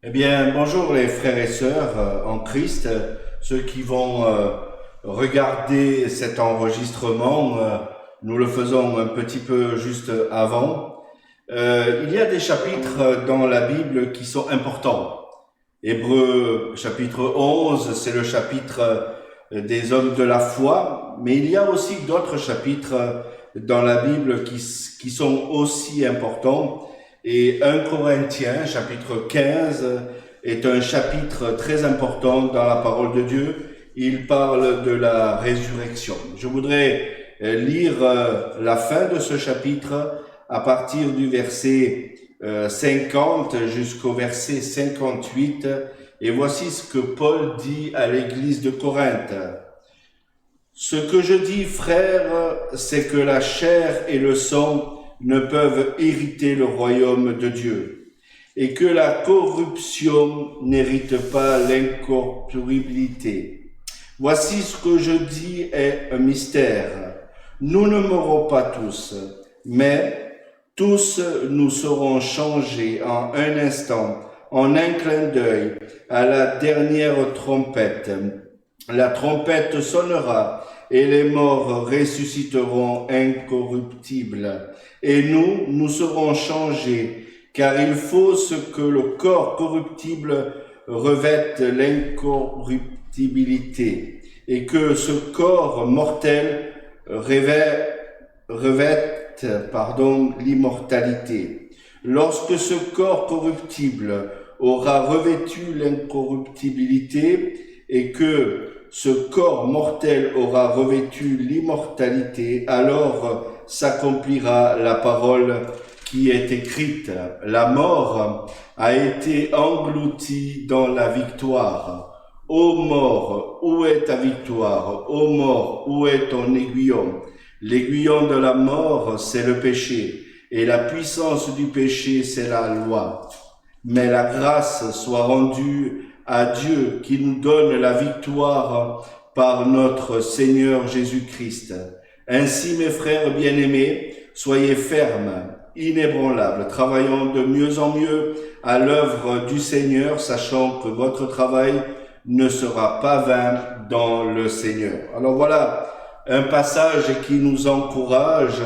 Eh bien, bonjour les frères et sœurs en Christ, ceux qui vont regarder cet enregistrement, nous le faisons un petit peu juste avant. Il y a des chapitres dans la Bible qui sont importants. Hébreux chapitre 11, c'est le chapitre des hommes de la foi, mais il y a aussi d'autres chapitres dans la Bible qui sont aussi importants. Et 1 Corinthiens, chapitre 15, est un chapitre très important dans la parole de Dieu. Il parle de la résurrection. Je voudrais lire la fin de ce chapitre à partir du verset 50 jusqu'au verset 58. Et voici ce que Paul dit à l'église de Corinthe. Ce que je dis, frères, c'est que la chair et le sang ne peuvent hériter le royaume de Dieu, et que la corruption n'hérite pas l'incorruptibilité. Voici ce que je dis est un mystère. Nous ne mourrons pas tous, mais tous nous serons changés en un instant, en un clin d'œil, à la dernière trompette. La trompette sonnera, et les morts ressusciteront incorruptibles. Et nous serons changés, car il faut ce que le corps corruptible revête l'incorruptibilité, et que ce corps mortel revête l'immortalité. Lorsque ce corps corruptible aura revêtu l'incorruptibilité, et que ce corps mortel aura revêtu l'immortalité, alors s'accomplira la parole qui est écrite. La mort a été engloutie dans la victoire. Ô mort, où est ta victoire? Ô mort, où est ton aiguillon? L'aiguillon de la mort, c'est le péché, et la puissance du péché, c'est la loi. Mais la grâce soit rendue à Dieu qui nous donne la victoire par notre Seigneur Jésus-Christ. Ainsi, mes frères bien-aimés, soyez fermes, inébranlables, travaillant de mieux en mieux à l'œuvre du Seigneur, sachant que votre travail ne sera pas vain dans le Seigneur. Alors voilà un passage qui nous encourage,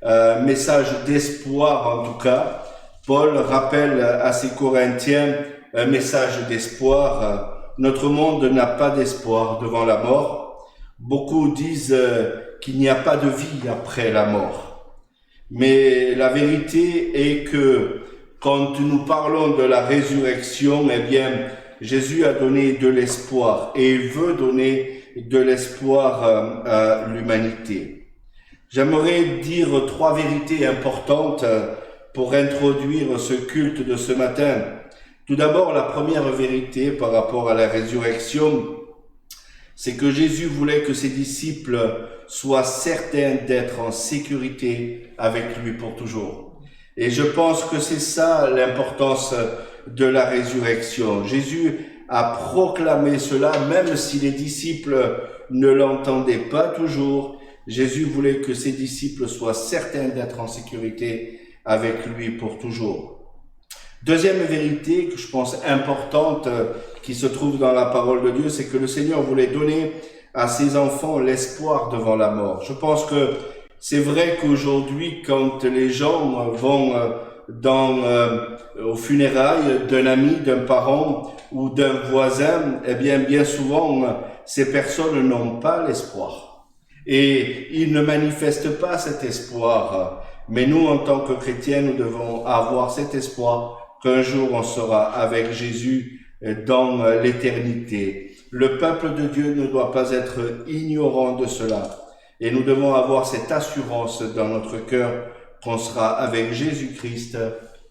un message d'espoir en tout cas. Paul rappelle à ses Corinthiens un message d'espoir. Notre monde n'a pas d'espoir devant la mort. Beaucoup disent qu'il n'y a pas de vie après la mort. Mais la vérité est que quand nous parlons de la résurrection, eh bien, Jésus a donné de l'espoir et il veut donner de l'espoir à l'humanité. J'aimerais dire 3 vérités importantes pour introduire ce culte de ce matin. Tout d'abord, la première vérité par rapport à la résurrection, c'est que Jésus voulait que ses disciples soient certains d'être en sécurité avec lui pour toujours. Et je pense que c'est ça l'importance de la résurrection. Jésus a proclamé cela, même si les disciples ne l'entendaient pas toujours. Jésus voulait que ses disciples soient certains d'être en sécurité avec lui pour toujours. Deuxième vérité que je pense importante qui se trouve dans la parole de Dieu, c'est que le Seigneur voulait donner à ses enfants l'espoir devant la mort. Je pense que c'est vrai qu'aujourd'hui, quand les gens vont aux funérailles d'un ami, d'un parent ou d'un voisin, eh bien souvent, ces personnes n'ont pas l'espoir. Et ils ne manifestent pas cet espoir. Mais nous, en tant que chrétiens, nous devons avoir cet espoir qu'un jour on sera avec Jésus dans l'éternité. Le peuple de Dieu ne doit pas être ignorant de cela. Et nous devons avoir cette assurance dans notre cœur qu'on sera avec Jésus-Christ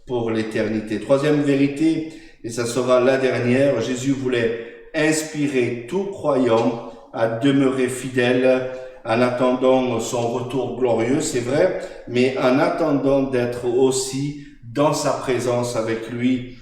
pour l'éternité. Troisième vérité, et ça sera la dernière, Jésus voulait inspirer tout croyant à demeurer fidèle en attendant son retour glorieux, c'est vrai, mais en attendant d'être aussi dans sa présence avec lui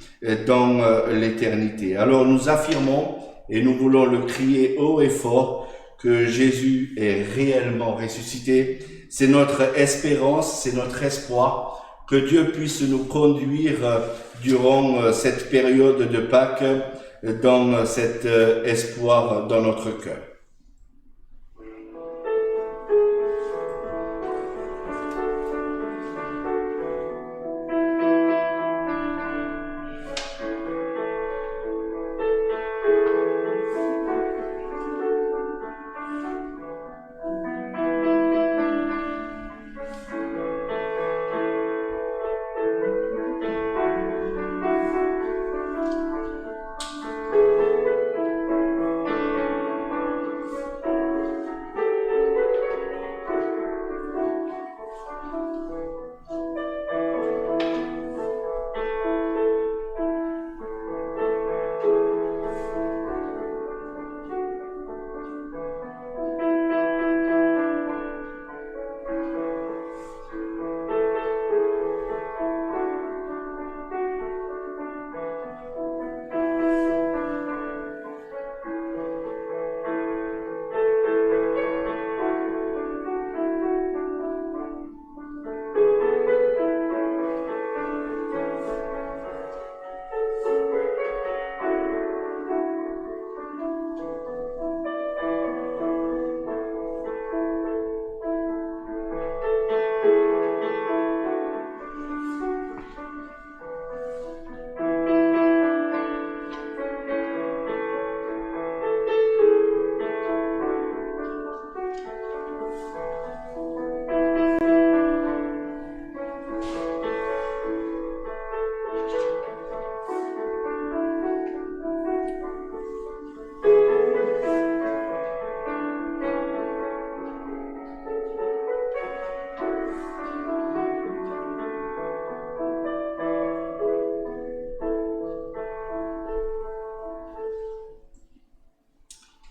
dans l'éternité. Alors nous affirmons, et nous voulons le crier haut et fort, que Jésus est réellement ressuscité. C'est notre espérance, c'est notre espoir, Que Dieu puisse nous conduire durant cette période de Pâques dans cet espoir dans notre cœur.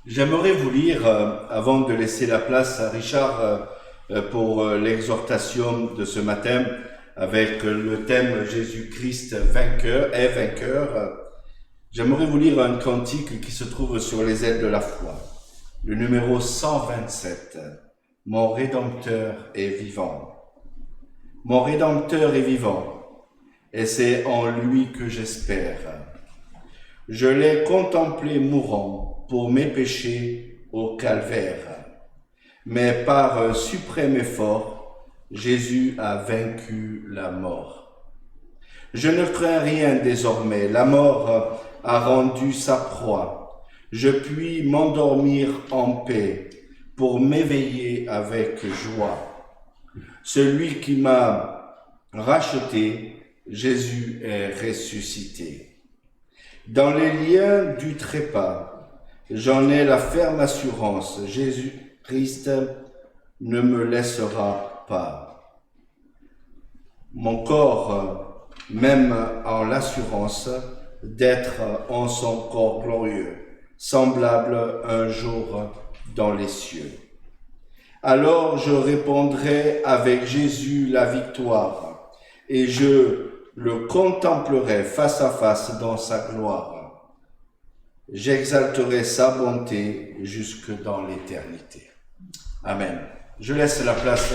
J'aimerais vous lire, avant de laisser la place à Richard pour l'exhortation de ce matin, avec le thème Jésus-Christ vainqueur et vainqueur, j'aimerais vous lire un cantique qui se trouve sur les ailes de la foi, le numéro 127. Mon Rédempteur est vivant. Mon Rédempteur est vivant, et c'est en lui que j'espère. Je l'ai contemplé mourant pour mes péchés au calvaire, mais par un suprême effort, Jésus a vaincu la mort. Je ne crains rien désormais, la mort a rendu sa proie. Je puis m'endormir en paix pour m'éveiller avec joie. Celui qui m'a racheté, Jésus est ressuscité. Dans les liens du trépas, j'en ai la ferme assurance, Jésus-Christ ne me laissera pas. Mon corps, même en l'assurance d'être en son corps glorieux, semblable un jour dans les cieux. Alors je répondrai avec Jésus la victoire, et je le contemplerai face à face dans sa gloire. J'exalterai sa bonté jusque dans l'éternité. Amen. Je laisse la place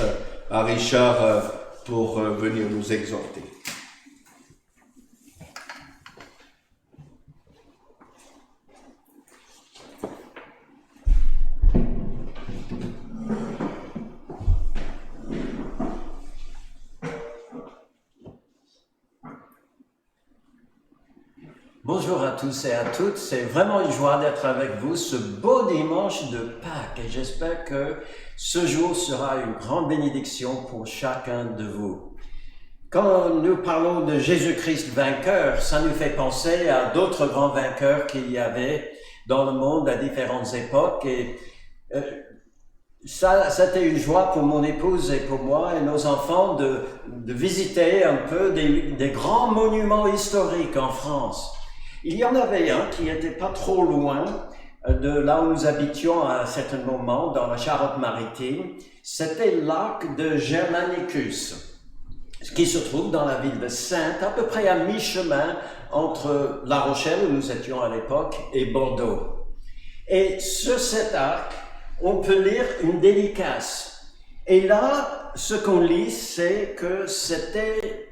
à Richard pour venir nous exhorter. Bonjour à tous et à toutes, c'est vraiment une joie d'être avec vous ce beau dimanche de Pâques et j'espère que ce jour sera une grande bénédiction pour chacun de vous. Quand nous parlons de Jésus-Christ vainqueur, ça nous fait penser à d'autres grands vainqueurs qu'il y avait dans le monde à différentes époques et ça, c'était une joie pour mon épouse et pour moi et nos enfants de visiter un peu des grands monuments historiques en France. Il y en avait un qui n'était pas trop loin de là où nous habitions à un certain moment, dans la Charente-Maritime. C'était le lac de Germanicus, qui se trouve dans la ville de Saintes, à peu près à mi-chemin entre La Rochelle, où nous étions à l'époque, et Bordeaux. Et sur cet arc, on peut lire une dédicace. Et là, ce qu'on lit, c'est que c'était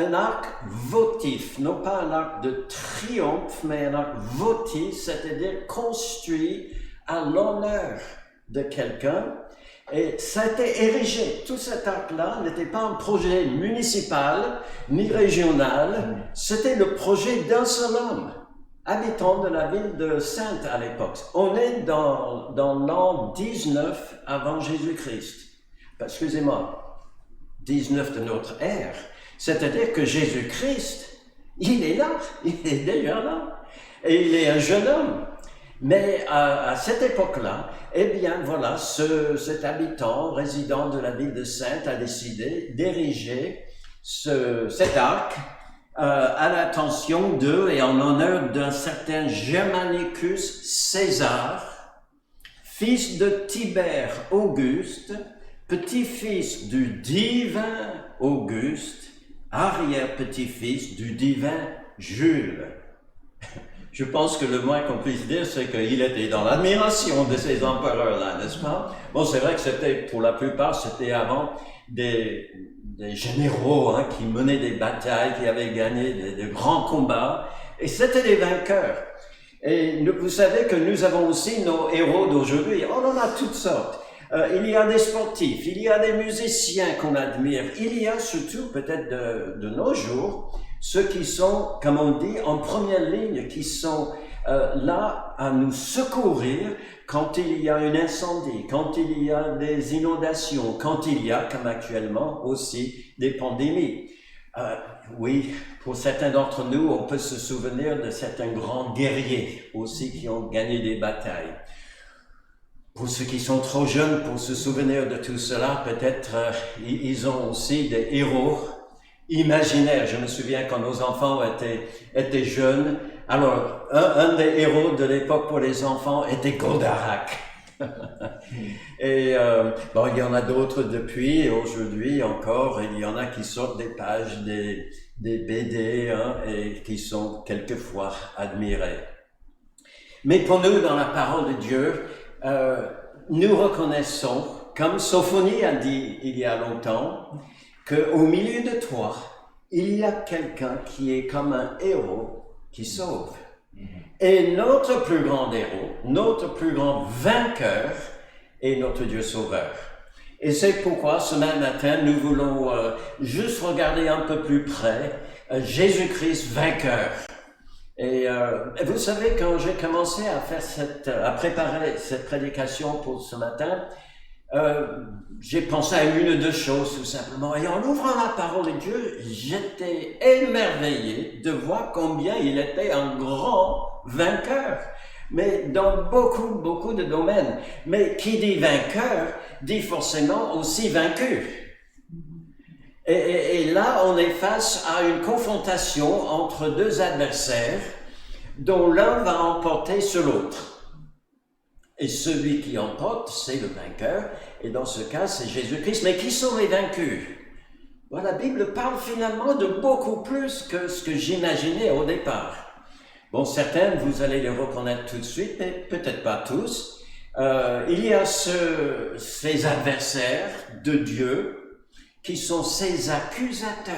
un arc votif, non pas un arc de triomphe, mais un arc votif, c'est-à-dire construit à l'honneur de quelqu'un. Et ça a été érigé. Tout cet arc-là n'était pas un projet municipal ni régional, c'était le projet d'un seul homme, habitant de la ville de Sainte à l'époque. On est dans l'an 19 avant Jésus-Christ. Excusez-moi, 19 de notre ère. C'est-à-dire que Jésus-Christ, il est là, il est déjà là. Et il est un jeune homme. Mais à cette époque-là, eh bien voilà, cet habitant, résident de la ville de Sainte, a décidé d'ériger cet arc à l'attention de et en honneur d'un certain Germanicus César, fils de Tibère Auguste, petit-fils du divin Auguste, arrière-petit-fils du divin Jules. Je pense que le moins qu'on puisse dire, c'est qu'il était dans l'admiration de ces empereurs-là, n'est-ce pas? Bon, c'est vrai que c'était, pour la plupart, c'était avant des généraux qui menaient des batailles, qui avaient gagné de grands combats, et c'était des vainqueurs. Et vous savez que nous avons aussi nos héros d'aujourd'hui. On en a toutes sortes. Il y a des sportifs, il y a des musiciens qu'on admire, il y a surtout peut-être de nos jours ceux qui sont, comme on dit, en première ligne, qui sont là à nous secourir quand il y a un incendie, quand il y a des inondations, quand il y a, comme actuellement, aussi des pandémies. Oui, pour certains d'entre nous, on peut se souvenir de certains grands guerriers aussi qui ont gagné des batailles. Pour ceux qui sont trop jeunes pour se souvenir de tout cela, peut-être ils ont aussi des héros imaginaires. Je me souviens quand nos enfants étaient jeunes. Alors, un des héros de l'époque pour les enfants était Goldarak. Et bon, il y en a d'autres depuis, et aujourd'hui encore, il y en a qui sortent des pages des BD et qui sont quelquefois admirés. Mais pour nous, dans la parole de Dieu, nous reconnaissons, comme Sophonie a dit il y a longtemps, qu'au milieu de toi, il y a quelqu'un qui est comme un héros qui sauve. Et notre plus grand héros, notre plus grand vainqueur est notre Dieu sauveur. Et c'est pourquoi ce même matin, nous voulons juste regarder un peu plus près Jésus-Christ vainqueur. Et vous savez, quand j'ai commencé à préparer cette prédication pour ce matin, j'ai pensé à une ou deux choses tout simplement. Et en ouvrant la parole de Dieu, j'étais émerveillé de voir combien il était un grand vainqueur. Mais dans beaucoup de domaines. Mais qui dit vainqueur, dit forcément aussi vaincu. Et là, on est face à une confrontation entre deux adversaires dont l'un va emporter sur l'autre. Et celui qui emporte, c'est le vainqueur, et dans ce cas, c'est Jésus-Christ. Mais qui sont les vaincus? Bon, la Bible parle finalement de beaucoup plus que ce que j'imaginais au départ. Bon, certains, vous allez les reconnaître tout de suite, mais peut-être pas tous. Il y a ces adversaires de Dieu, qui sont ses accusateurs.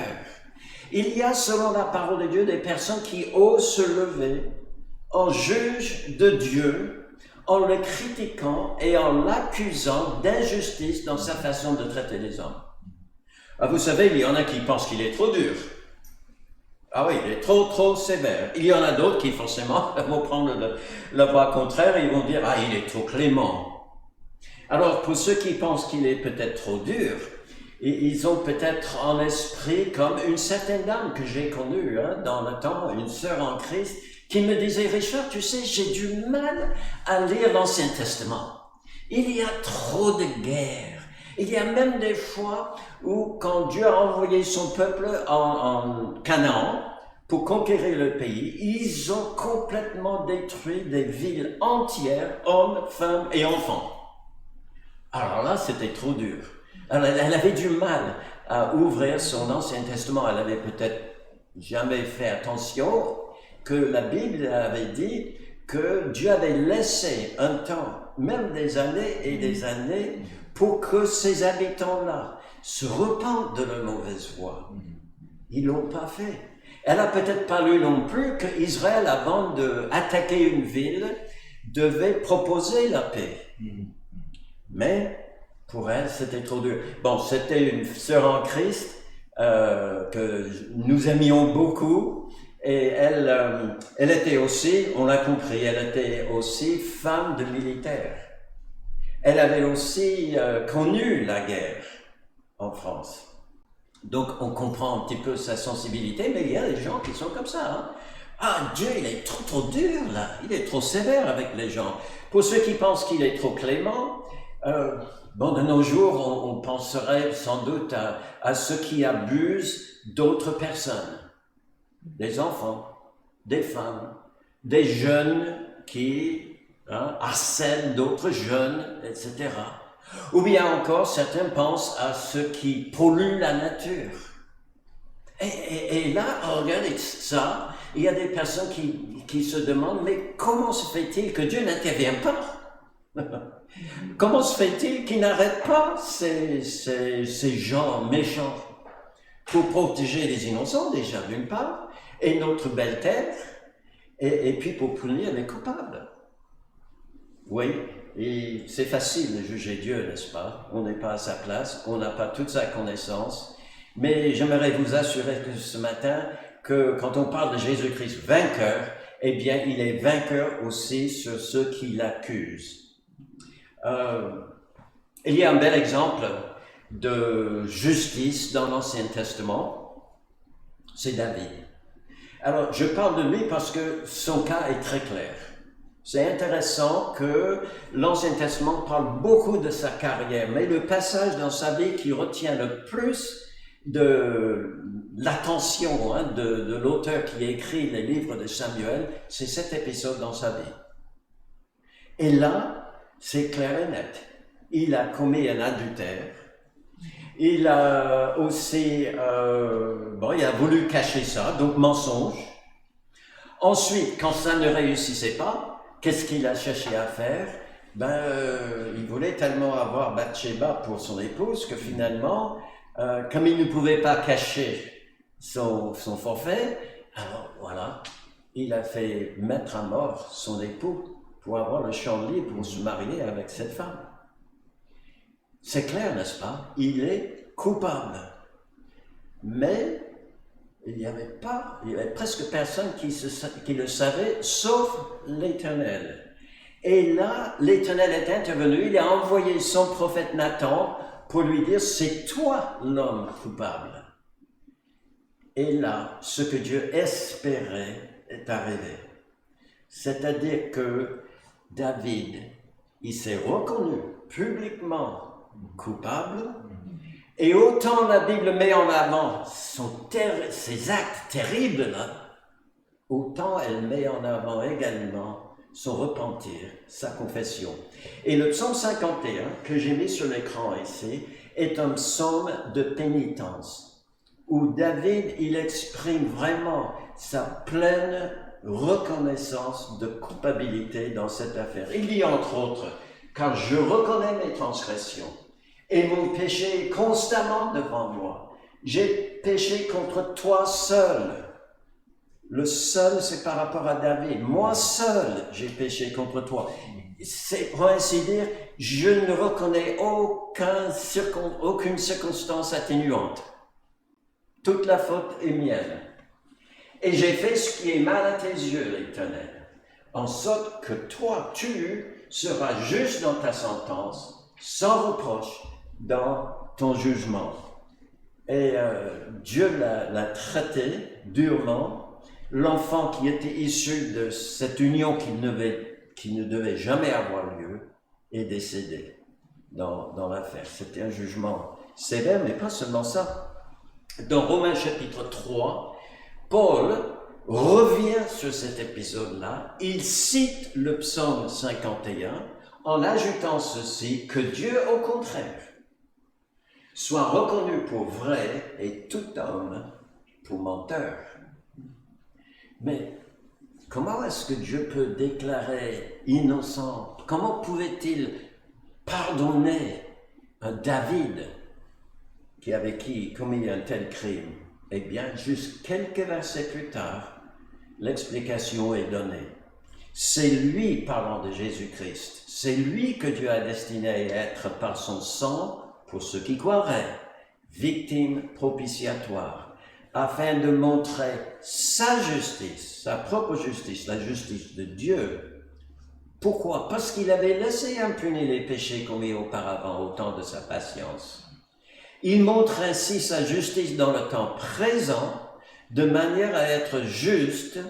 Il y a, selon la parole de Dieu, des personnes qui osent se lever en juge de Dieu, en le critiquant et en l'accusant d'injustice dans sa façon de traiter les hommes. Vous savez, il y en a qui pensent qu'il est trop dur. Ah oui, il est trop sévère. Il y en a d'autres qui, forcément, vont prendre la voie contraire et ils vont dire « Ah, il est trop clément ». Alors, pour ceux qui pensent qu'il est peut-être trop dur, ils ont peut-être en esprit comme une certaine dame que j'ai connue dans le temps, une sœur en Christ, qui me disait « Richard, tu sais, j'ai du mal à lire l'Ancien Testament. Il y a trop de guerres. Il y a même des fois où, quand Dieu a envoyé son peuple en Canaan pour conquérir le pays, ils ont complètement détruit des villes entières, hommes, femmes et enfants. » Alors là, c'était trop dur. Alors, elle avait du mal à ouvrir son Ancien Testament. Elle avait peut-être jamais fait attention que la Bible avait dit que Dieu avait laissé un temps, même des années et des années, pour que ces habitants-là se repentent de leur mauvaise voie. Ils l'ont pas fait. Elle a peut-être pas lu non plus qu'Israël, avant d'attaquer une ville, devait proposer la paix. Mais pour elle, c'était trop dur. Bon, c'était une sœur en Christ que nous aimions beaucoup. Et elle était aussi, on l'a compris, elle était aussi femme de militaire. Elle avait aussi connu la guerre en France. Donc on comprend un petit peu sa sensibilité, mais il y a des gens qui sont comme ça. Hein. Ah, Dieu, il est trop dur là, il est trop sévère avec les gens. Pour ceux qui pensent qu'il est trop clément, bon, de nos jours, on penserait sans doute à ceux qui abusent d'autres personnes. Des enfants, des femmes, des jeunes qui harcèlent d'autres jeunes, etc. Ou bien encore, certains pensent à ceux qui polluent la nature. Et là, regardez ça, il y a des personnes qui se demandent, mais comment se fait-il que Dieu n'intervient pas? Comment se fait-il qu'il n'arrête pas ces gens méchants pour protéger les innocents, déjà, d'une part, et notre belle terre, et puis pour punir les coupables. Oui, et c'est facile de juger Dieu, n'est-ce pas? On n'est pas à sa place, on n'a pas toute sa connaissance, mais j'aimerais vous assurer que ce matin, que quand on parle de Jésus-Christ vainqueur, eh bien, il est vainqueur aussi sur ceux qui l'accusent. Il y a un bel exemple de justice dans l'Ancien Testament, c'est David. Alors, je parle de lui parce que son cas est très clair. C'est intéressant que l'Ancien Testament parle beaucoup de sa carrière, mais le passage dans sa vie qui retient le plus de l'attention de l'auteur qui a écrit les livres de Samuel, c'est cet épisode dans sa vie. Et là, c'est clair et net. Il a commis un adultère. Il a aussi, il a voulu cacher ça, donc mensonge. Ensuite, quand ça ne réussissait pas, qu'est-ce qu'il a cherché à faire? Il voulait tellement avoir Bathsheba pour son épouse que finalement, comme il ne pouvait pas cacher son forfait, alors voilà, il a fait mettre à mort son époux pour avoir le champ libre pour se marier avec cette femme. C'est clair, n'est-ce pas? Il est coupable. Mais il y avait presque personne qui le savait, sauf l'Éternel. Et là, l'Éternel est intervenu, il a envoyé son prophète Nathan pour lui dire, c'est toi l'homme coupable. Et là, ce que Dieu espérait est arrivé. C'est-à-dire que David, il s'est reconnu publiquement coupable, et autant la Bible met en avant ces actes terribles là, autant elle met en avant également son repentir, sa confession. Et le psaume 51 que j'ai mis sur l'écran ici est un psaume de pénitence où David il exprime vraiment sa pleine reconnaissance de culpabilité dans cette affaire. Il dit entre autres, car je reconnais mes transgressions et mon péché est constamment devant moi. J'ai péché contre toi seul. Le seul, c'est par rapport à David. Moi seul, j'ai péché contre toi. C'est, pour ainsi dire, je ne reconnais aucune circonstance atténuante. Toute la faute est mienne. Et j'ai fait ce qui est mal à tes yeux, l'Éternel, en sorte que toi, tu seras juste dans ta sentence, sans reproche dans ton jugement. Et Dieu l'a traité durement. L'enfant qui était issu de cette union qui ne devait jamais avoir lieu est décédé dans l'affaire. C'était un jugement sévère, mais pas seulement ça. Dans Romains chapitre 3, Paul revient sur cet épisode-là. Il cite le psaume 51 en ajoutant ceci, que Dieu, au contraire, soit reconnu pour vrai et tout homme pour menteur. Mais comment est-ce que Dieu peut déclarer innocent? Comment pouvait-il pardonner un David qui avait commis un tel crime? Eh bien, juste quelques versets plus tard, l'explication est donnée. C'est lui, parlant de Jésus-Christ, c'est lui que Dieu a destiné à être par son sang, pour ceux qui croiraient, victime propitiatoire, afin de montrer sa justice, sa propre justice, la justice de Dieu. Pourquoi? Parce qu'il avait laissé impunis les péchés commis auparavant au temps de sa patience. Il montre ainsi sa justice dans le temps présent, de manière à être juste,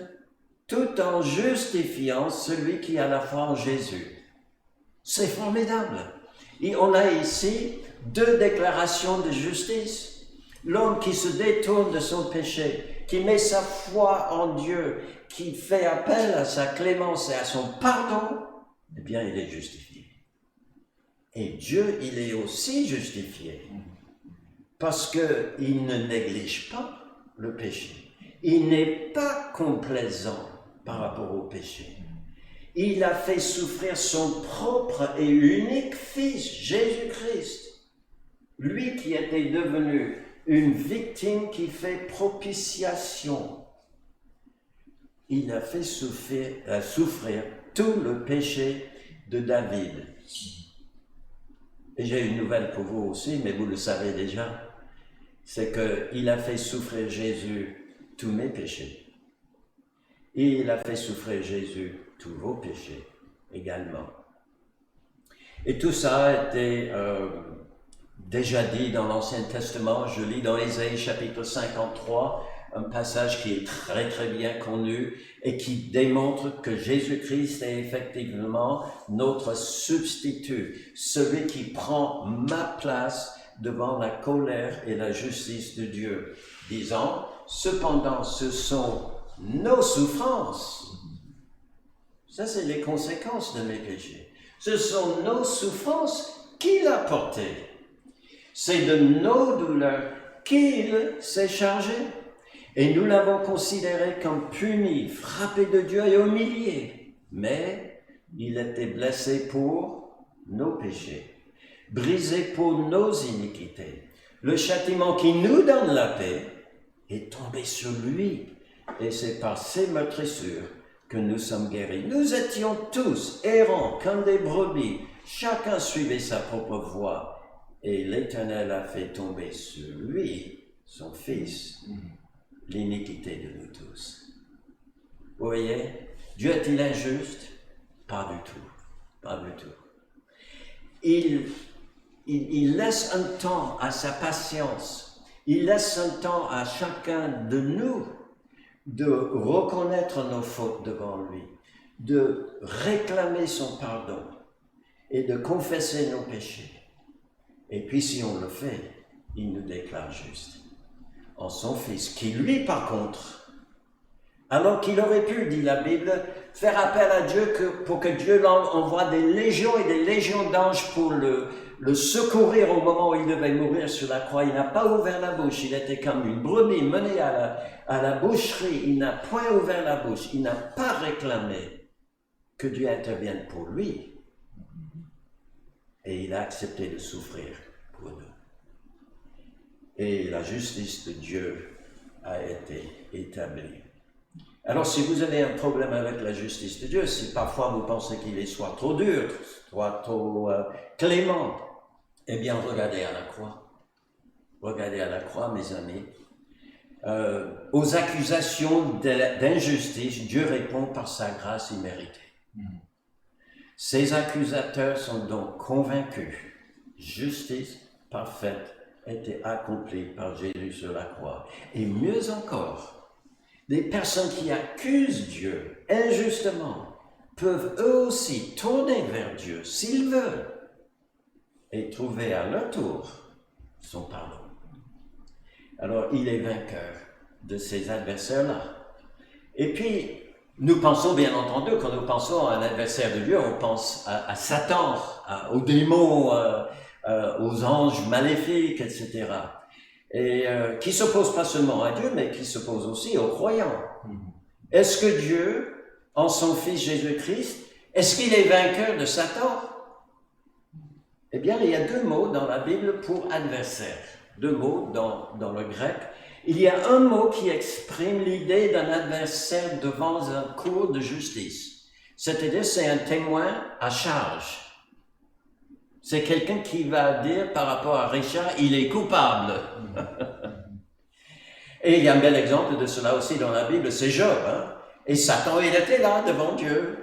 tout en justifiant celui qui a la foi en Jésus. C'est formidable. Et on a ici deux déclarations de justice. L'homme qui se détourne de son péché, qui met sa foi en Dieu, qui fait appel à sa clémence et à son pardon, eh bien, il est justifié. Et Dieu, il est aussi justifié. Parce qu'il ne néglige pas le péché. Il n'est pas complaisant par rapport au péché. Il a fait souffrir son propre et unique Fils, Jésus-Christ. Lui qui était devenu une victime qui fait propitiation. Il a fait souffrir tout le péché de David. Et j'ai une nouvelle pour vous aussi, mais vous le savez déjà. C'est qu'il a fait souffrir Jésus tous mes péchés. Et il a fait souffrir Jésus tous vos péchés également. Et tout ça a été déjà dit dans l'Ancien Testament. Je lis dans Ésaïe chapitre 53, un passage qui est très très bien connu et qui démontre que Jésus-Christ est effectivement notre substitut, celui qui prend ma place devant la colère et la justice de Dieu, disant, cependant, ce sont nos souffrances. Ça, c'est les conséquences de mes péchés. Ce sont nos souffrances qu'il a portées. C'est de nos douleurs qu'il s'est chargé. Et nous l'avons considéré comme puni, frappé de Dieu et humilié. Mais il était blessé pour nos péchés, brisé pour nos iniquités. Le châtiment qui nous donne la paix est tombé sur lui. Et c'est par ses meurtrissures que nous sommes guéris. Nous étions tous errants comme des brebis. Chacun suivait sa propre voie. Et l'Éternel a fait tomber sur lui, son Fils, l'iniquité de nous tous. Vous voyez, Dieu est-il injuste? Pas du tout. Pas du tout. Il laisse un temps à sa patience. Il laisse un temps à chacun de nous de reconnaître nos fautes devant lui, de réclamer son pardon et de confesser nos péchés. Et puis si on le fait, il nous déclare juste en son Fils, qui lui par contre, alors qu'il aurait pu, dit la Bible, faire appel à Dieu pour que Dieu envoie des légions et des légions d'anges pour le secourir au moment où il devait mourir sur la croix. Il n'a pas ouvert la bouche, il était comme une brebis menée à la boucherie, il n'a point ouvert la bouche, il n'a pas réclamé que Dieu intervienne pour lui. Et il a accepté de souffrir pour nous. Et la justice de Dieu a été établie. Alors si vous avez un problème avec la justice de Dieu, si parfois vous pensez qu'il est soit trop dur, soit trop clément, eh bien regardez à la croix. Regardez à la croix, mes amis. Aux accusations d'injustice, Dieu répond par sa grâce imméritée. Ces accusateurs sont donc convaincus. Justice parfaite était accomplie par Jésus sur la croix. Et mieux encore, des personnes qui accusent Dieu injustement peuvent eux aussi tourner vers Dieu s'ils veulent et trouver à leur tour son pardon. Alors, il est vainqueur de ces adversaires-là. Et puis, nous pensons, bien entendu, quand nous pensons à un adversaire de Dieu, on pense à Satan, aux démons, aux anges maléfiques, etc. Et qui s'opposent pas seulement à Dieu, mais qui s'opposent aussi aux croyants. Est-ce que Dieu, en son Fils Jésus-Christ, est-ce qu'il est vainqueur de Satan? Eh bien, il y a deux mots dans la Bible pour adversaire. Deux mots dans le grec. Il y a un mot qui exprime l'idée d'un adversaire devant un cour de justice. C'est-à-dire, c'est un témoin à charge. C'est quelqu'un qui va dire par rapport à Richard, il est coupable. Et il y a un bel exemple de cela aussi dans la Bible, c'est Job. Hein? Et Satan, il était là devant Dieu.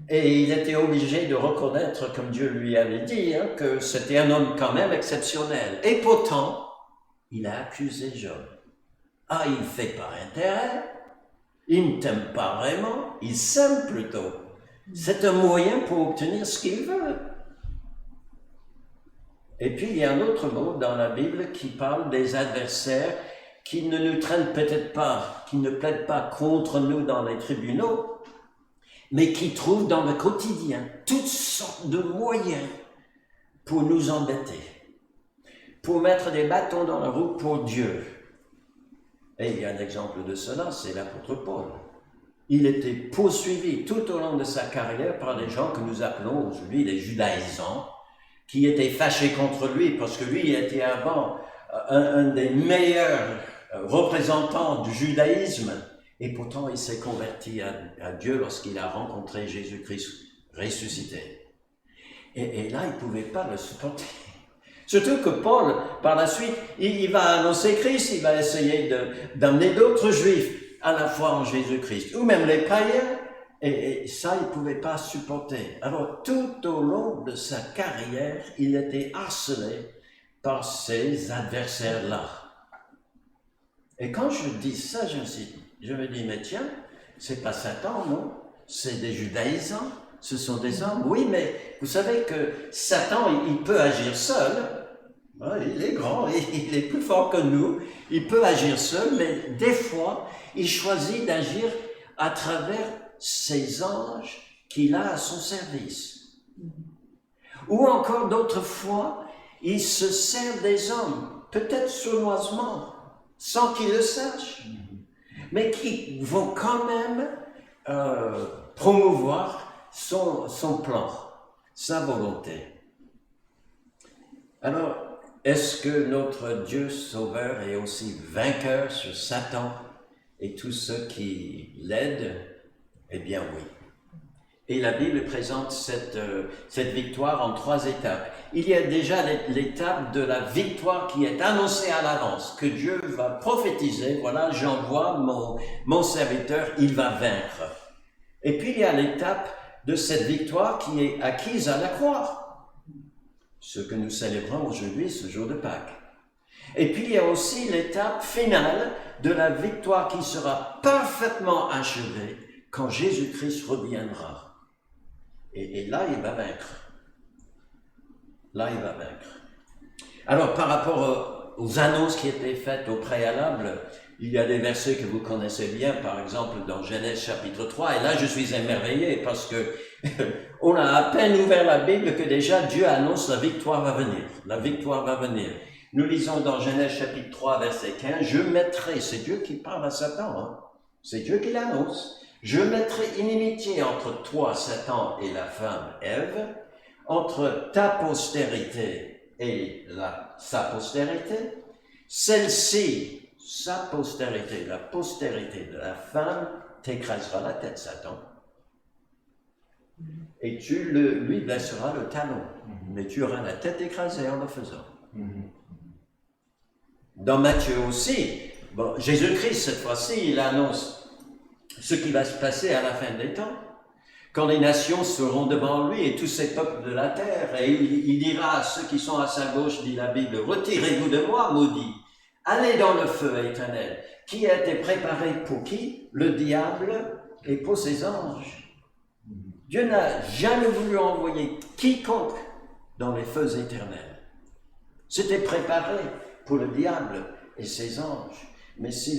Et il était obligé de reconnaître, comme Dieu lui avait dit, hein, que c'était un homme quand même exceptionnel. Et pourtant, il a accusé Job. Ah, il fait par intérêt. Il ne t'aime pas vraiment. Il s'aime plutôt. C'est un moyen pour obtenir ce qu'il veut. Et puis, il y a un autre mot dans la Bible qui parle des adversaires qui ne nous traînent peut-être pas, qui ne plaident pas contre nous dans les tribunaux, mais qui trouvent dans le quotidien toutes sortes de moyens pour nous embêter, pour mettre des bâtons dans la roue pour Dieu. Et il y a un exemple de cela, c'est l'apôtre Paul. Il était poursuivi tout au long de sa carrière par des gens que nous appelons aujourd'hui les judaïsants, qui étaient fâchés contre lui parce que lui était avant un des meilleurs représentants du judaïsme, et pourtant il s'est converti à Dieu lorsqu'il a rencontré Jésus-Christ ressuscité. Et là, il ne pouvait pas le supporter. Surtout que Paul, par la suite, il va annoncer Christ, il va essayer d'amener d'autres juifs à la foi en Jésus-Christ, ou même les païens, et ça, il ne pouvait pas supporter. Alors, tout au long de sa carrière, il était harcelé par ces adversaires-là. Et quand je dis ça, je me dis, mais tiens, c'est pas Satan, non? C'est des judaïsants, ce sont des hommes. Oui, mais vous savez que Satan, il peut agir seul. Il est grand, il est plus fort que nous, il peut agir seul, mais des fois, il choisit d'agir à travers ces anges qu'il a à son service. Ou encore d'autres fois, il se sert des hommes, peut-être sournoisement, sans qu'ils le sachent, mais qui vont quand même promouvoir son plan, sa volonté. Alors, est-ce que notre Dieu sauveur est aussi vainqueur sur Satan et tous ceux qui l'aident? Eh bien oui. Et la Bible présente cette victoire en 3 étapes. Il y a déjà l'étape de la victoire qui est annoncée à l'avance, que Dieu va prophétiser, voilà, j'envoie mon serviteur, il va vaincre. Et puis il y a l'étape de cette victoire qui est acquise à la croix, ce que nous célébrons aujourd'hui, ce jour de Pâques. Et puis il y a aussi l'étape finale de la victoire qui sera parfaitement achevée quand Jésus-Christ reviendra. Et là, il va vaincre. Là, il va vaincre. Alors, par rapport aux annonces qui étaient faites au préalable, il y a des versets que vous connaissez bien, par exemple dans Genèse chapitre 3, et là, je suis émerveillé parce que on a à peine ouvert la Bible que déjà Dieu annonce la victoire va venir. La victoire va venir. Nous lisons dans Genèse chapitre 3, verset 15, « Je mettrai », c'est Dieu qui parle à Satan, hein? C'est Dieu qui l'annonce, « Je mettrai inimitié entre toi, Satan, et la femme Ève, entre ta postérité et sa postérité. Celle-ci, sa postérité, la postérité de la femme, t'écrasera la tête, Satan. Et tu lui blesseras le talon, mais tu auras la tête écrasée en le faisant. » Dans Matthieu aussi, bon, Jésus-Christ, cette fois-ci, il annonce ce qui va se passer à la fin des temps, quand les nations seront devant lui et tous ces peuples de la terre, et il dira à ceux qui sont à sa gauche, dit la Bible, « Retirez-vous de moi, maudits, allez dans le feu éternel, qui a été préparé pour qui? Le diable et pour ses anges. » Dieu n'a jamais voulu envoyer quiconque dans les feux éternels. C'était préparé pour le diable et ses anges. Mais si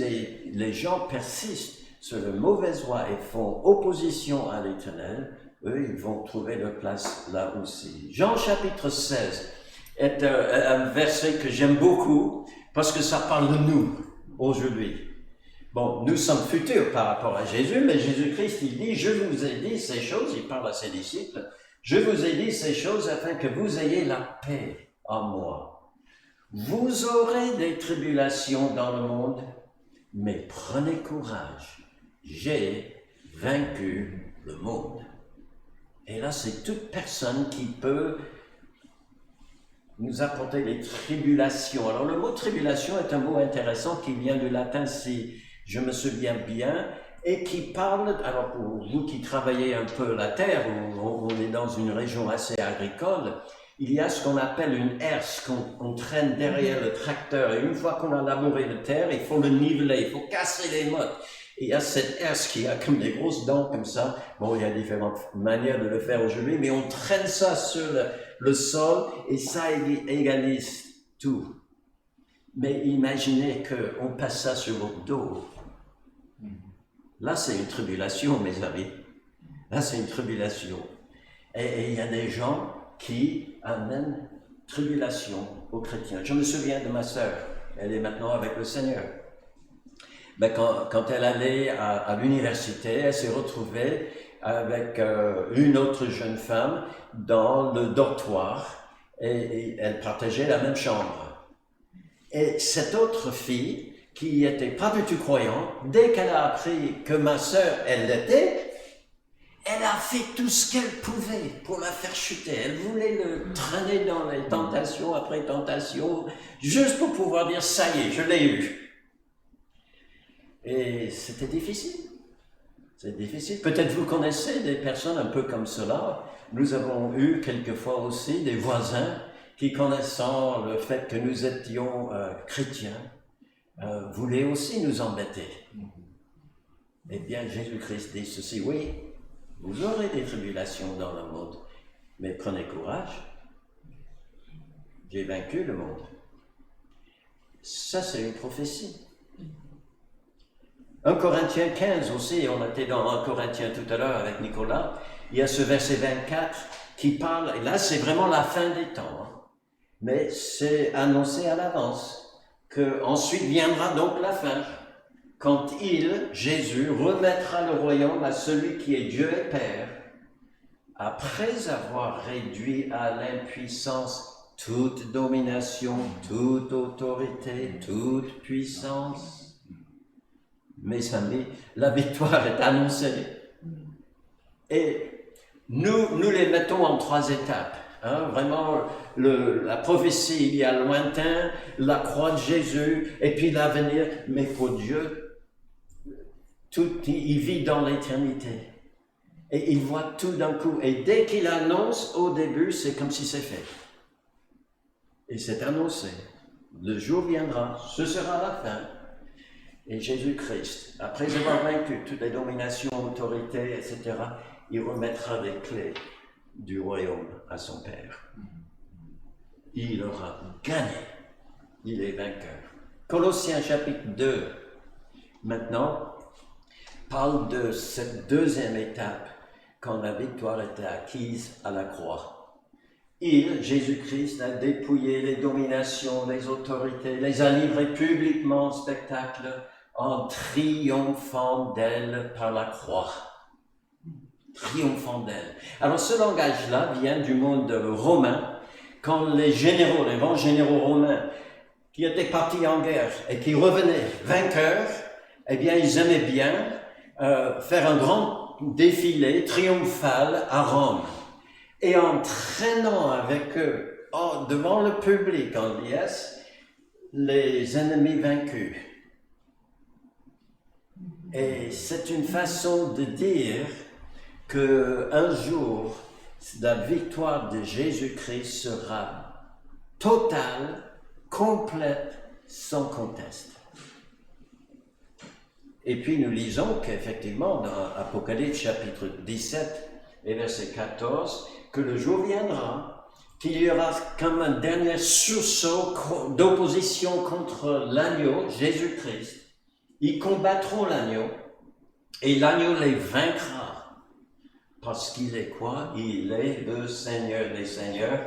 les gens persistent sur le mauvaise voie et font opposition à l'Éternel, eux, ils vont trouver leur place là aussi. Jean chapitre 16 est un verset que j'aime beaucoup parce que ça parle de nous aujourd'hui. Bon, nous sommes futurs par rapport à Jésus, mais Jésus-Christ, il dit, « Je vous ai dit ces choses », il parle à ses disciples, « Je vous ai dit ces choses afin que vous ayez la paix en moi. Vous aurez des tribulations dans le monde, mais prenez courage, j'ai vaincu le monde. Et là, c'est toute personne qui peut nous apporter les tribulations. Alors, le mot tribulation est un mot intéressant qui vient du latin, si je me souviens bien, et qui parle, alors pour vous qui travaillez un peu la terre, on est dans une région assez agricole, il y a ce qu'on appelle une herse qu'on traîne derrière le tracteur. Et une fois qu'on a labouré la terre, il faut le niveler, il faut casser les mottes. Et il y a cette herse qui a comme des grosses dents comme ça. Bon, il y a différentes manières de le faire aujourd'hui, mais on traîne ça sur le sol et ça égalise tout. Mais imaginez qu'on passe ça sur votre dos. Là, c'est une tribulation, mes amis. Là, c'est une tribulation. Et il y a des gens qui amènent tribulation aux chrétiens. Je me souviens de ma sœur. Elle est maintenant avec le Seigneur. Ben, quand elle allait à l'université, elle s'est retrouvée avec une autre jeune femme dans le dortoir et elle partageait la même chambre. Et cette autre fille, qui n'était pas du tout croyante, dès qu'elle a appris que ma sœur, elle l'était, elle a fait tout ce qu'elle pouvait pour la faire chuter. Elle voulait le traîner dans les tentations après tentations, juste pour pouvoir dire « ça y est, je l'ai eu ». Et c'était difficile. C'est difficile. Peut-être vous connaissez des personnes un peu comme cela. Nous avons eu quelquefois aussi des voisins qui, connaissant le fait que nous étions chrétiens, voulaient aussi nous embêter. Eh bien, Jésus-Christ dit ceci, oui, vous aurez des tribulations dans le monde, mais prenez courage. J'ai vaincu le monde. Ça, c'est une prophétie. 1 Corinthiens 15 aussi, on était dans 1 Corinthiens tout à l'heure avec Nicolas, il y a ce verset 24 qui parle, et là c'est vraiment la fin des temps, hein, mais c'est annoncé à l'avance, qu'ensuite viendra donc la fin, quand Jésus, remettra le royaume à celui qui est Dieu et Père, après avoir réduit à l'impuissance toute domination, toute autorité, toute puissance. Mes amis, la victoire est annoncée. Et nous les mettons en 3 étapes. Hein, vraiment, la prophétie, il y a lointain, la croix de Jésus, et puis l'avenir. Mais pour Dieu, il vit dans l'éternité. Et il voit tout d'un coup. Et dès qu'il annonce au début, c'est comme si c'est fait. Et c'est annoncé. Le jour viendra, ce sera la fin. Et Jésus-Christ, après avoir vaincu toutes les dominations, autorités, etc., il remettra les clés du royaume à son Père. Il aura gagné. Il est vainqueur. Colossiens chapitre 2, maintenant, parle de cette deuxième étape quand la victoire était acquise à la croix. Jésus-Christ, a dépouillé les dominations, les autorités, les a livrés publiquement en spectacle, en triomphant d'elle par la croix. Triomphant d'elle. Alors ce langage-là vient du monde romain, quand les grands généraux romains, qui étaient partis en guerre et qui revenaient vainqueurs, eh bien ils aimaient bien faire un grand défilé triomphal à Rome. Et en traînant avec eux, devant le public en liesse, les ennemis vaincus. Et c'est une façon de dire qu'un jour, la victoire de Jésus-Christ sera totale, complète, sans conteste. Et puis nous lisons qu'effectivement, dans Apocalypse chapitre 17 et verset 14, que le jour viendra, qu'il y aura comme un dernier sursaut d'opposition contre l'agneau, Jésus-Christ. Ils combattront l'agneau, et l'agneau les vaincra. Parce qu'il est quoi? Il est le Seigneur des Seigneurs,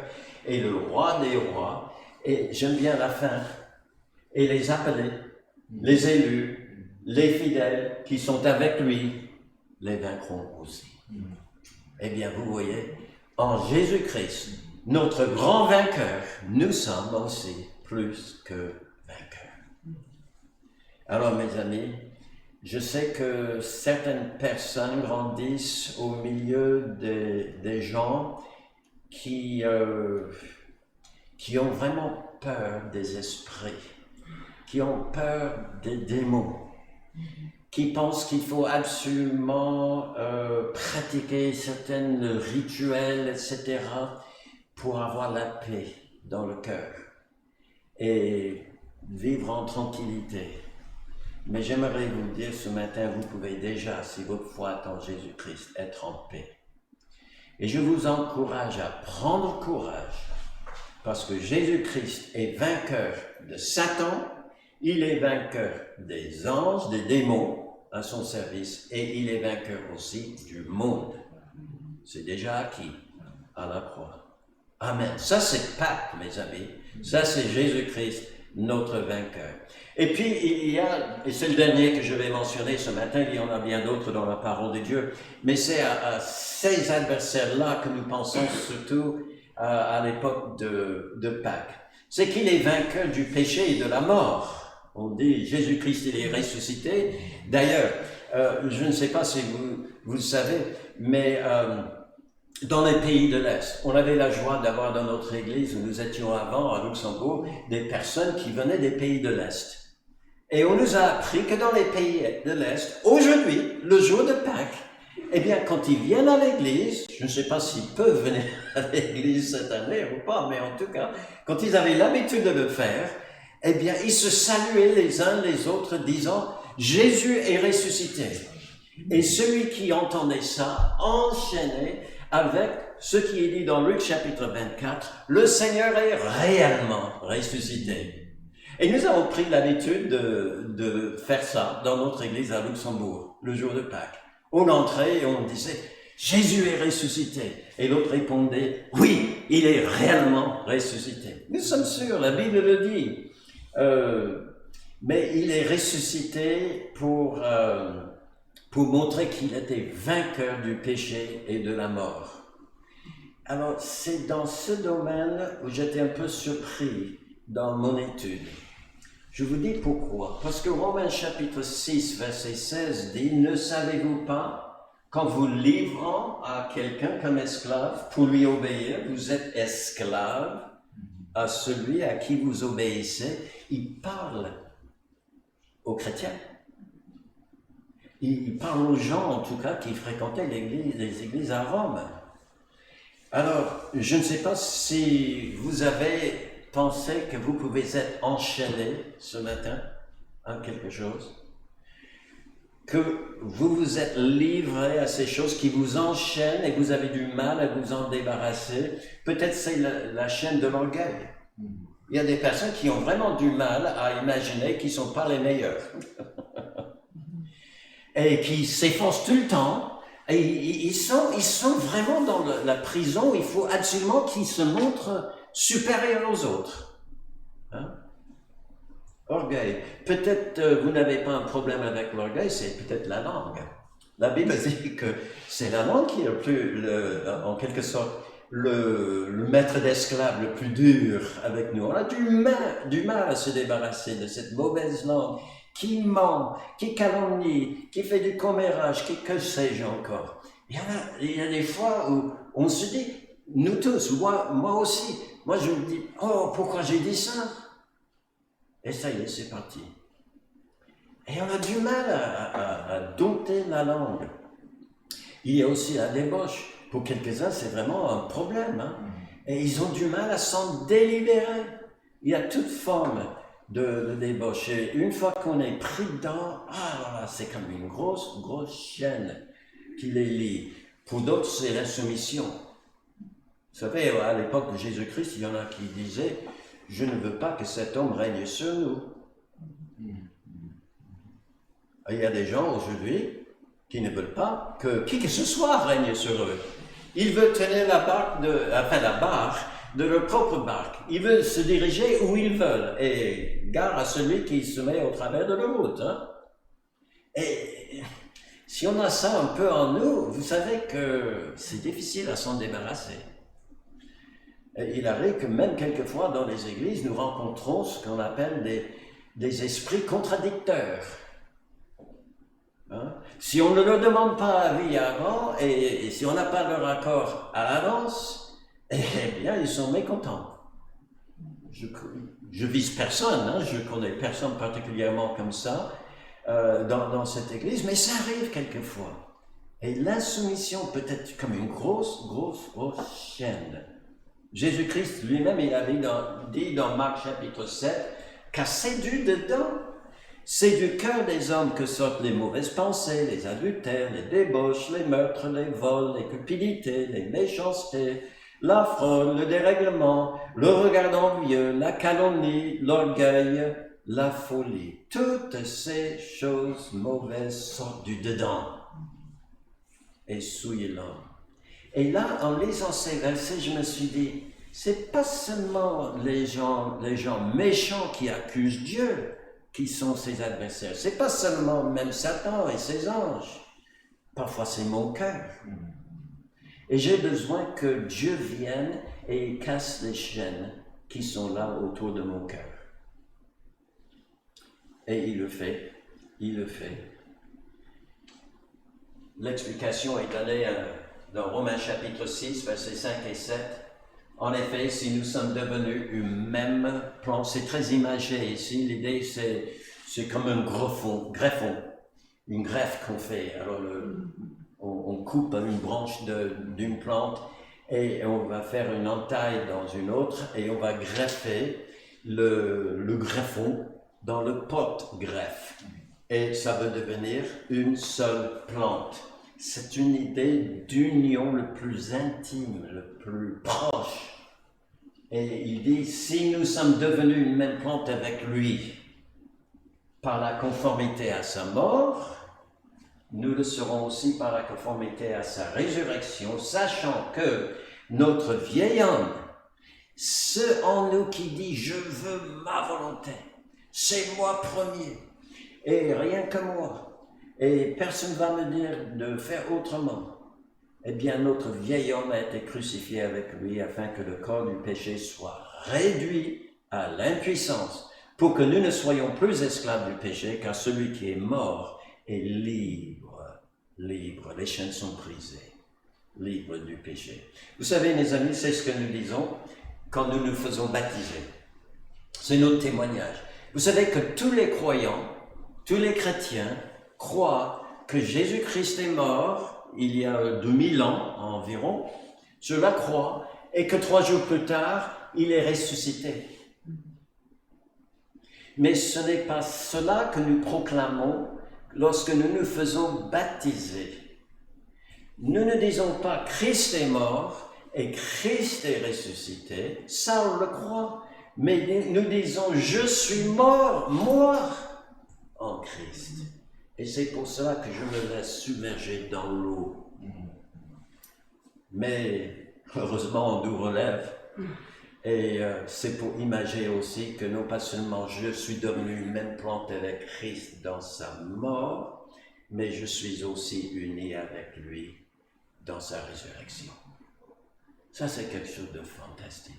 et le Roi des Rois. Et j'aime bien la fin. Et les appelés, les élus, les fidèles qui sont avec lui, les vaincront aussi. Eh bien, vous voyez, en Jésus-Christ, notre grand vainqueur, nous sommes aussi plus que vainqueurs. Alors, mes amis, je sais que certaines personnes grandissent au milieu des gens qui ont vraiment peur des esprits, qui ont peur des démons, qui pensent qu'il faut absolument pratiquer certains rituels, etc., pour avoir la paix dans le cœur et vivre en tranquillité. Mais j'aimerais vous dire ce matin, vous pouvez déjà, si votre foi est en Jésus-Christ, être en paix. Et je vous encourage à prendre courage, parce que Jésus-Christ est vainqueur de Satan, il est vainqueur des anges, des démons à son service, et il est vainqueur aussi du monde. C'est déjà acquis à la croix. Amen. Ça, c'est Pâques, mes amis. Ça, c'est Jésus-Christ, notre vainqueur. Et puis, il y a, et c'est le dernier que je vais mentionner ce matin, il y en a bien d'autres dans la parole de Dieu, mais c'est à ces adversaires-là que nous pensons surtout à l'époque de Pâques. C'est qu'il est vainqueur du péché et de la mort. On dit Jésus-Christ, il est ressuscité. D'ailleurs, je ne sais pas si vous le savez, mais dans les pays de l'Est, on avait la joie d'avoir dans notre église, où nous étions avant à Luxembourg, des personnes qui venaient des pays de l'Est. Et on nous a appris que dans les pays de l'Est, aujourd'hui, le jour de Pâques, eh bien, quand ils viennent à l'église, je ne sais pas s'ils peuvent venir à l'église cette année ou pas, mais en tout cas, quand ils avaient l'habitude de le faire, eh bien, ils se saluaient les uns les autres, disant « Jésus est ressuscité ». Et celui qui entendait ça enchaînait avec ce qui est dit dans Luc chapitre 24, « Le Seigneur est réellement ressuscité ». Et nous avons pris l'habitude de faire ça dans notre église à Luxembourg, le jour de Pâques. On entrait et on disait « Jésus est ressuscité ». Et l'autre répondait « Oui, il est réellement ressuscité ». Nous sommes sûrs, la Bible le dit. Mais il est ressuscité pour montrer qu'il était vainqueur du péché et de la mort. Alors, c'est dans ce domaine où j'étais un peu surpris dans mon étude. Je vous dis pourquoi. Parce que Romains chapitre 6, verset 16 dit « Ne savez-vous pas qu'en vous livrant à quelqu'un comme esclave pour lui obéir, vous êtes esclave à celui à qui vous obéissez ?» Il parle aux chrétiens. Il parle aux gens, en tout cas, qui fréquentaient les églises à Rome. Alors, je ne sais pas si vous avez pensé que vous pouvez être enchaîné ce matin à quelque chose, que vous vous êtes livré à ces choses qui vous enchaînent et vous avez du mal à vous en débarrasser. Peut-être c'est la chaîne de l'orgueil. Il y a des personnes qui ont vraiment du mal à imaginer qu'ils ne sont pas les meilleurs. Et qui s'efforcent tout le temps. Et ils sont vraiment dans la prison. Il faut absolument qu'ils se montrent supérieurs aux autres. Hein? Orgueil. Peut-être vous n'avez pas un problème avec l'orgueil, c'est peut-être la langue. La Bible dit que c'est la langue qui est en quelque sorte, le maître d'esclaves le plus dur avec nous. On a du mal à se débarrasser de cette mauvaise langue qui ment, qui calomnie, qui fait du commérage, que sais-je encore. Il y a des fois où on se dit, nous tous, moi aussi, moi je me dis, oh, pourquoi j'ai dit ça? Et ça y est, c'est parti. Et on a du mal à dompter la langue. Il y a aussi la débauche. Pour quelques-uns, c'est vraiment un problème. Hein? Et ils ont du mal à s'en délibérer. Il y a toute forme de débauche. Et une fois qu'on est pris dedans, c'est comme une grosse chaîne qui les lie. Pour d'autres, c'est l'insoumission. Vous savez, à l'époque de Jésus-Christ, il y en a qui disaient « Je ne veux pas que cet homme règne sur nous ». Il y a des gens aujourd'hui qui ne veulent pas que qui que ce soit règne sur eux. Ils veulent tenir la barre de leur propre barque. Ils veulent se diriger où ils veulent. Et gare à celui qui se met au travers de la route. Hein? Et si on a ça un peu en nous, vous savez que c'est difficile à s'en débarrasser. Et il arrive que même quelquefois dans les églises, nous rencontrons ce qu'on appelle des esprits contradicteurs. Hein? Si on ne leur demande pas avis avant, et si on n'a pas leur accord à l'avance, eh bien, ils sont mécontents. Je vise personne, hein, je connais personne particulièrement comme ça dans cette église, mais ça arrive quelquefois. Et l'insoumission peut être comme une grosse chaîne. Jésus-Christ lui-même, il avait dit dans Marc chapitre 7, car c'est du dedans, c'est du cœur des hommes que sortent les mauvaises pensées, les adultères, les débauches, les meurtres, les vols, les cupidités, les méchancetés, la fraude, le dérèglement, le regard envieux, la calomnie, l'orgueil, la folie. Toutes ces choses mauvaises sortent du dedans et souillent l'homme. Et là, en lisant ces versets, je me suis dit, c'est pas seulement les gens méchants qui accusent Dieu, qui sont ses adversaires. C'est pas seulement même Satan et ses anges. Parfois, c'est mon cœur. Et j'ai besoin que Dieu vienne et casse les chaînes qui sont là autour de mon cœur. Et il le fait. L'explication est donnée dans Romains chapitre 6, versets 5 et 7. En effet, si nous sommes devenus une même plante, c'est très imagé ici, l'idée c'est comme un greffon, une greffe qu'on fait. Alors on coupe une branche d'une plante et on va faire une entaille dans une autre et on va greffer le greffon dans le porte-greffe. Et ça va devenir une seule plante. C'est une idée d'union le plus intime, le plus proche. Et il dit, si nous sommes devenus une même plante avec lui, par la conformité à sa mort, nous le serons aussi par la conformité à sa résurrection, sachant que notre vieil homme, ce en nous qui dit « je veux ma volonté », c'est moi premier, et rien que moi, et personne ne va me dire de faire autrement. Eh bien, notre vieil homme a été crucifié avec lui afin que le corps du péché soit réduit à l'impuissance, pour que nous ne soyons plus esclaves du péché, car celui qui est mort est libre. Les chaînes sont brisées, libre du péché. Vous savez, mes amis, c'est ce que nous disons quand nous nous faisons baptiser. C'est notre témoignage. Vous savez que tous les croyants, tous les chrétiens croient que Jésus-Christ est mort il y a 2000 ans environ sur la croix et que 3 jours plus tard, il est ressuscité. Mais ce n'est pas cela que nous proclamons lorsque nous nous faisons baptiser. Nous ne disons pas Christ est mort et Christ est ressuscité, ça on le croit, mais nous disons je suis mort, moi, en Christ. Et c'est pour cela que je me laisse submerger dans l'eau. Mais heureusement on nous relève. Et c'est pour imaginer aussi que non pas seulement je suis devenu une même plante avec Christ dans sa mort, mais je suis aussi uni avec lui dans sa résurrection. Ça, c'est quelque chose de fantastique.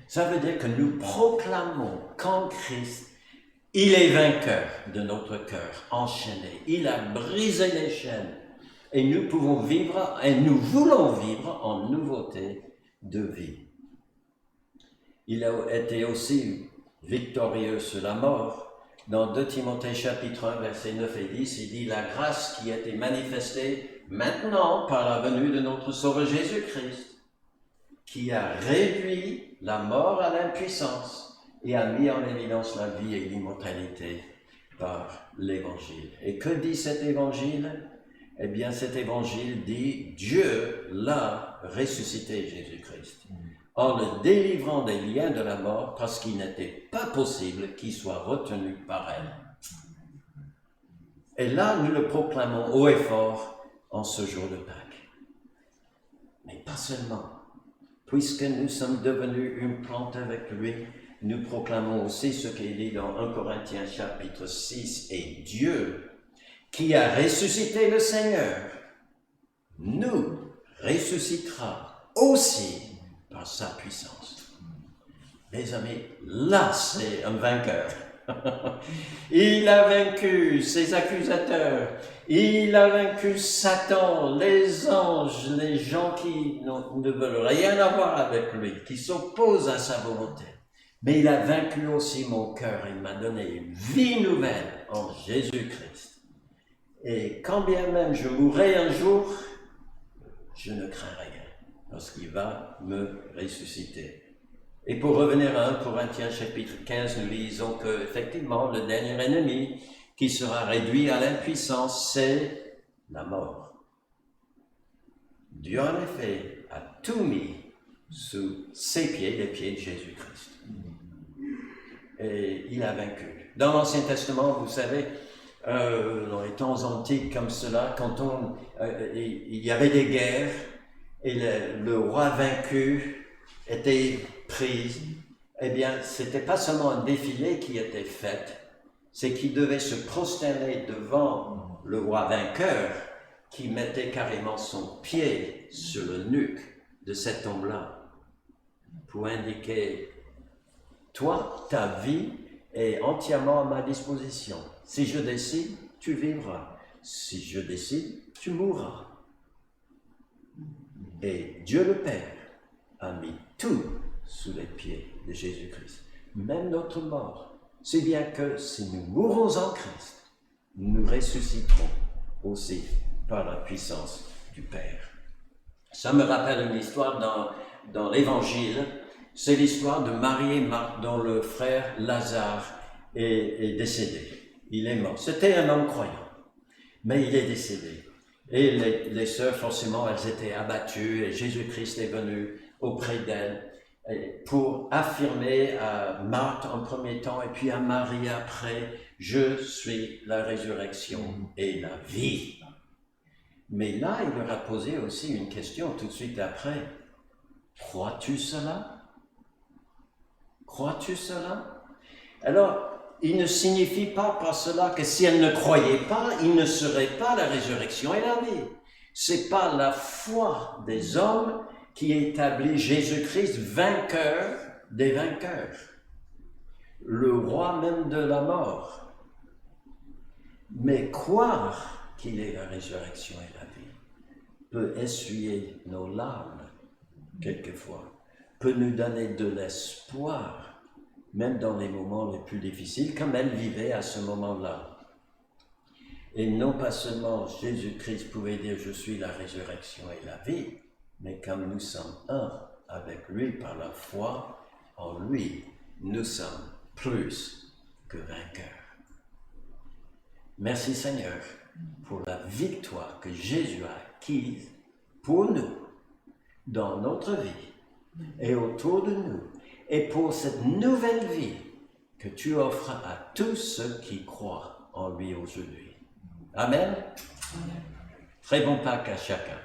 Ça veut dire que nous proclamons qu'en Christ, il est vainqueur de notre cœur, enchaîné. Il a brisé les chaînes. Et nous pouvons vivre, et nous voulons vivre en nouveauté de vie. Il a été aussi victorieux sur la mort. Dans 2 Timothée chapitre 1, versets 9 et 10, il dit « La grâce qui a été manifestée maintenant par la venue de notre Sauveur Jésus-Christ, qui a réduit la mort à l'impuissance et a mis en évidence la vie et l'immortalité par l'Évangile. » Et que dit cet Évangile? Eh bien, cet Évangile dit « Dieu l'a ressuscité, Jésus-Christ. » en le délivrant des liens de la mort, parce qu'il n'était pas possible qu'il soit retenu par elle. Et là, nous le proclamons haut et fort en ce jour de Pâques. Mais pas seulement. Puisque nous sommes devenus une plante avec lui, nous proclamons aussi ce qu'il dit dans 1 Corinthiens chapitre 6, « Et Dieu, qui a ressuscité le Seigneur, nous ressuscitera aussi par sa puissance. » Mes amis, là c'est un vainqueur. Il a vaincu ses accusateurs. Il a vaincu Satan, les anges, les gens qui ne veulent rien avoir avec lui, qui s'opposent à sa volonté. Mais il a vaincu aussi mon cœur. Il m'a donné une vie nouvelle en Jésus-Christ. Et quand bien même je mourrai un jour, je ne crains rien, parce qu'il va me ressusciter. Et pour revenir à 1 Corinthiens chapitre 15, nous lisons que effectivement le dernier ennemi qui sera réduit à l'impuissance, c'est la mort. Dieu en effet a tout mis sous ses pieds, les pieds de Jésus-Christ. Et il a vaincu. Dans l'Ancien Testament, vous savez, dans les temps antiques comme cela, quand il y avait des guerres et le roi vaincu était pris, eh bien, c'était pas seulement un défilé qui était fait, c'est qu'il devait se prosterner devant le roi vainqueur qui mettait carrément son pied sur le nuque de cet homme-là pour indiquer, toi, ta vie est entièrement à ma disposition. Si je décide, tu vivras. Si je décide, tu mourras. Et Dieu le Père a mis tout sous les pieds de Jésus-Christ, même notre mort. Si bien que si nous mourons en Christ, nous ressusciterons aussi par la puissance du Père. Ça me rappelle une histoire dans l'Évangile. C'est l'histoire de Marie et Marthe dont le frère Lazare est décédé. Il est mort. C'était un homme croyant, mais il est décédé. Et les sœurs, forcément, elles étaient abattues et Jésus-Christ est venu auprès d'elles pour affirmer à Marthe en premier temps et puis à Marie après, je suis la résurrection et la vie. Mais là, il leur a posé aussi une question tout de suite après. Crois-tu cela? Crois-tu cela? Alors, il ne signifie pas par cela que si elle ne croyait pas, il ne serait pas la résurrection et la vie. C'est pas la foi des hommes qui établit Jésus-Christ vainqueur des vainqueurs, le roi même de la mort. Mais croire qu'il est la résurrection et la vie peut essuyer nos larmes quelquefois, peut nous donner de l'espoir, même dans les moments les plus difficiles, comme elle vivait à ce moment-là. Et non pas seulement Jésus-Christ pouvait dire « Je suis la résurrection et la vie », mais comme nous sommes un avec lui par la foi en lui, nous sommes plus que vainqueurs. Merci Seigneur pour la victoire que Jésus a acquise pour nous, dans notre vie et autour de nous, et pour cette nouvelle vie que tu offres à tous ceux qui croient en lui aujourd'hui. Amen. Très bon Pâques à chacun.